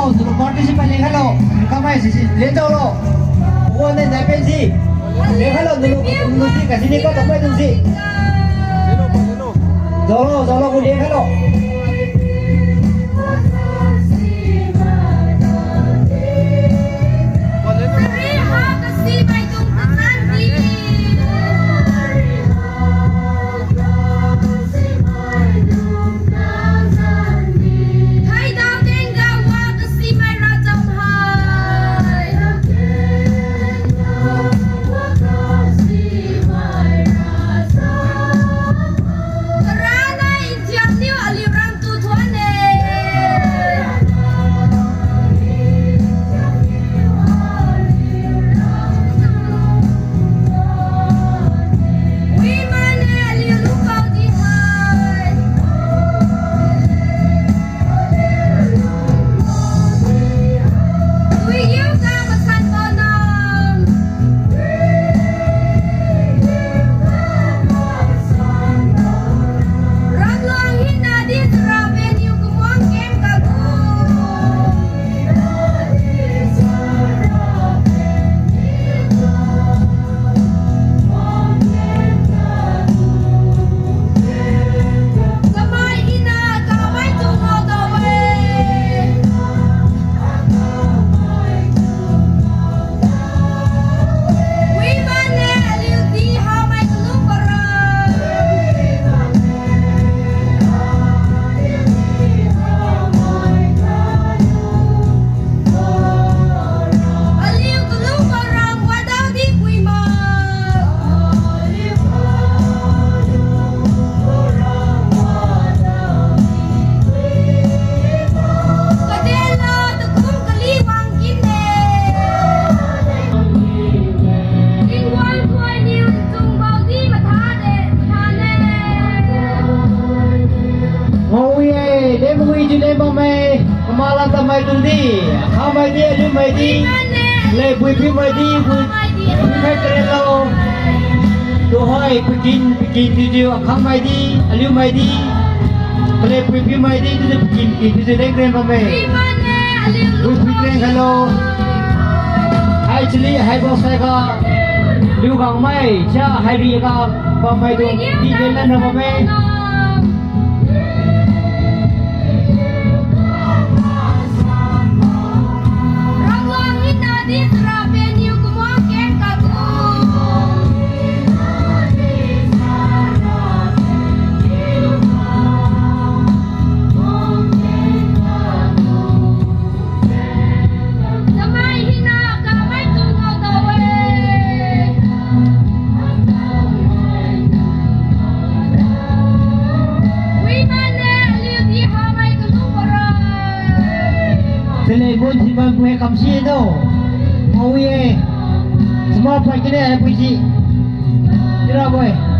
喽，这个光这些把离开了，刚买是连走了，我那在边去，离开了，你东西，可是你搞到买东西，走了，我离开了。Malam tamai tundi, hamai dia lu mai di, le bui mai di, bui mai kerelo, dohai bikin video khang mai di, alu mai di, le bui mai di tu bikin video le keren pamai, bui keren kalau, hai cili hai bos saya ka, lu gang mai, cia hai ri ka pamai tu di jalan na pamai. Telepon si bang punya kamsi tu, mau ye, semua pakai ni apa sih? Tidak boy.